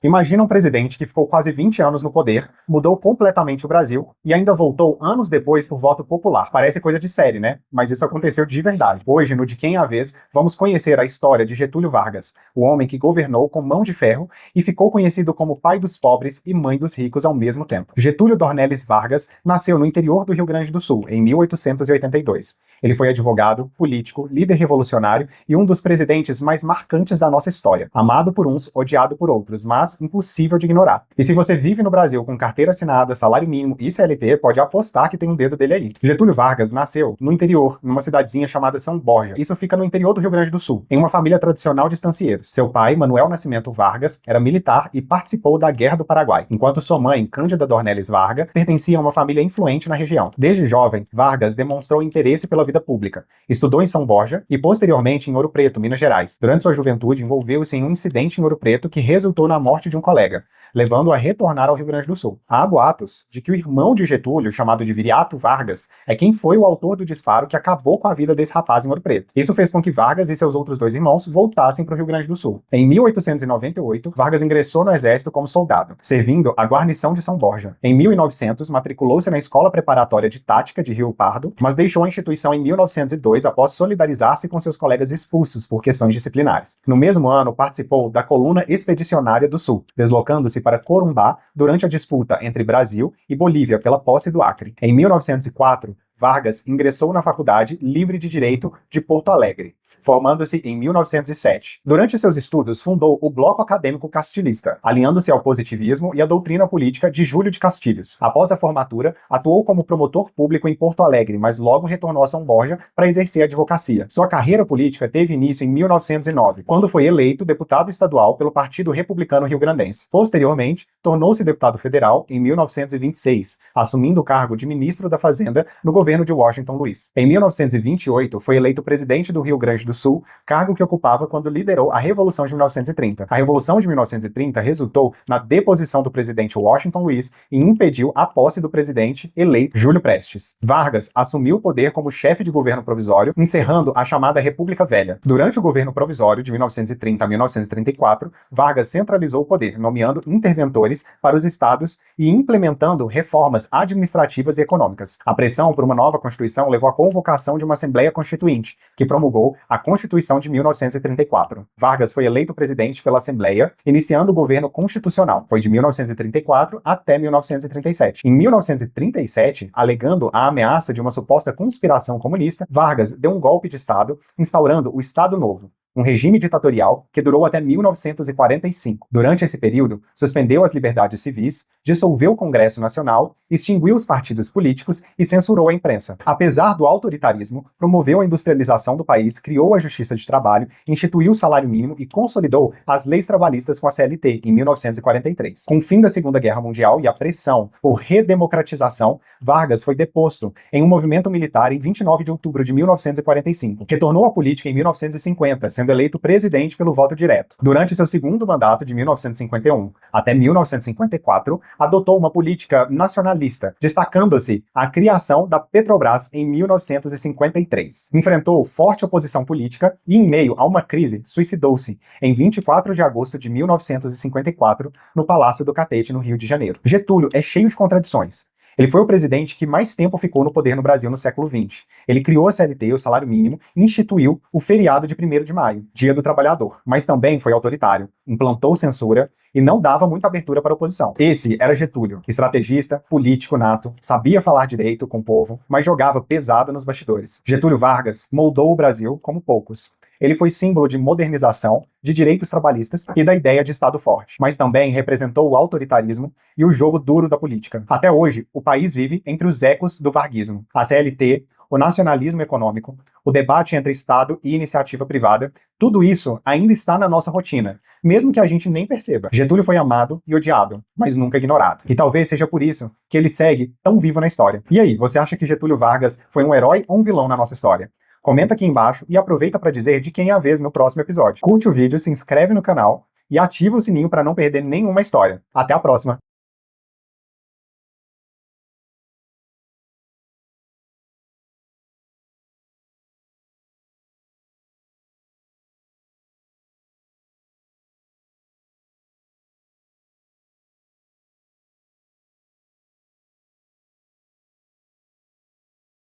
Imagina um presidente que ficou quase 20 anos no poder, mudou completamente o Brasil e ainda voltou anos depois por voto popular. Parece coisa de série, né? Mas isso aconteceu de verdade. Hoje, no De Quem é a Vez, vamos conhecer a história de Getúlio Vargas, o homem que governou com mão de ferro e ficou conhecido como pai dos pobres e mãe dos ricos ao mesmo tempo. Getúlio Dornelles Vargas nasceu no interior do Rio Grande do Sul, em 1882. Ele foi advogado, político, líder revolucionário e um dos presidentes mais marcantes da nossa história. Amado por uns, odiado por outros, mas impossível de ignorar. E se você vive no Brasil com carteira assinada, salário mínimo e CLT, pode apostar que tem um dedo dele aí. Getúlio Vargas nasceu no interior, numa cidadezinha chamada São Borja. Isso fica no interior do Rio Grande do Sul, em uma família tradicional de estancieiros. Seu pai, Manuel Nascimento Vargas, era militar e participou da Guerra do Paraguai, enquanto sua mãe, Cândida Dornelles Vargas, pertencia a uma família influente na região. Desde jovem, Vargas demonstrou interesse pela vida pública. Estudou em São Borja e, posteriormente, em Ouro Preto, Minas Gerais. Durante sua juventude, envolveu-se em um incidente em Ouro Preto que resultou na morte de um colega, levando-o a retornar ao Rio Grande do Sul. Há boatos de que o irmão de Getúlio, chamado de Viriato Vargas, é quem foi o autor do disparo que acabou com a vida desse rapaz em Ouro Preto. Isso fez com que Vargas e seus outros dois irmãos voltassem para o Rio Grande do Sul. Em 1898, Vargas ingressou no exército como soldado, servindo a guarnição de São Borja. Em 1900, matriculou-se na Escola Preparatória de Tática de Rio Pardo, mas deixou a instituição em 1902 após solidarizar-se com seus colegas expulsos por questões disciplinares. No mesmo ano, participou da Coluna Expedicionária do Sul, deslocando-se para Corumbá durante a disputa entre Brasil e Bolívia pela posse do Acre. Em 1904, Vargas ingressou na Faculdade Livre de Direito de Porto Alegre, formando-se em 1907. Durante seus estudos, fundou o Bloco Acadêmico Castilhista, alinhando-se ao positivismo e à doutrina política de Júlio de Castilhos. Após a formatura, atuou como promotor público em Porto Alegre, mas logo retornou a São Borja para exercer a advocacia. Sua carreira política teve início em 1909, quando foi eleito deputado estadual pelo Partido Republicano Rio-Grandense. Posteriormente, tornou-se deputado federal em 1926, assumindo o cargo de ministro da Fazenda no governo de Washington Luiz. Em 1928, foi eleito presidente do Rio Grande do Sul, cargo que ocupava quando liderou a Revolução de 1930. A Revolução de 1930 resultou na deposição do presidente Washington Luiz e impediu a posse do presidente eleito Júlio Prestes. Vargas assumiu o poder como chefe de governo provisório, encerrando a chamada República Velha. Durante o governo provisório de 1930 a 1934, Vargas centralizou o poder, nomeando interventores para os estados e implementando reformas administrativas e econômicas. A pressão por uma nova Constituição levou à convocação de uma Assembleia Constituinte, que promulgou a Constituição de 1934. Vargas foi eleito presidente pela Assembleia, iniciando o governo constitucional. Foi de 1934 até 1937. Em 1937, alegando a ameaça de uma suposta conspiração comunista, Vargas deu um golpe de Estado, instaurando o Estado Novo, um regime ditatorial que durou até 1945. Durante esse período, suspendeu as liberdades civis, dissolveu o Congresso Nacional, extinguiu os partidos políticos e censurou a imprensa. Apesar do autoritarismo, promoveu a industrialização do país, criou a Justiça de Trabalho, instituiu o salário mínimo e consolidou as leis trabalhistas com a CLT em 1943. Com o fim da Segunda Guerra Mundial e a pressão por redemocratização, Vargas foi deposto em um movimento militar em 29 de outubro de 1945. Retornou à política em 1950, sendo eleito presidente pelo voto direto. Durante seu segundo mandato, de 1951 até 1954, adotou uma política nacionalista, destacando-se a criação da Petrobras em 1953. Enfrentou forte oposição política e, em meio a uma crise, suicidou-se em 24 de agosto de 1954, no Palácio do Catete, no Rio de Janeiro. Getúlio é cheio de contradições. Ele foi o presidente que mais tempo ficou no poder no Brasil no século XX. Ele criou a CLT, o salário mínimo, e instituiu o feriado de 1º de maio, Dia do Trabalhador. Mas também foi autoritário, implantou censura e não dava muita abertura para a oposição. Esse era Getúlio, estrategista, político nato, sabia falar direito com o povo, mas jogava pesado nos bastidores. Getúlio Vargas moldou o Brasil como poucos. Ele foi símbolo de modernização, de direitos trabalhistas e da ideia de Estado forte, mas também representou o autoritarismo e o jogo duro da política. Até hoje, o país vive entre os ecos do varguismo. A CLT, o nacionalismo econômico, o debate entre Estado e iniciativa privada, tudo isso ainda está na nossa rotina, mesmo que a gente nem perceba. Getúlio foi amado e odiado, mas nunca ignorado. E talvez seja por isso que ele segue tão vivo na história. E aí, você acha que Getúlio Vargas foi um herói ou um vilão na nossa história? Comenta aqui embaixo e aproveita para dizer de quem é a vez no próximo episódio. Curte o vídeo, se inscreve no canal e ativa o sininho para não perder nenhuma história. Até a próxima!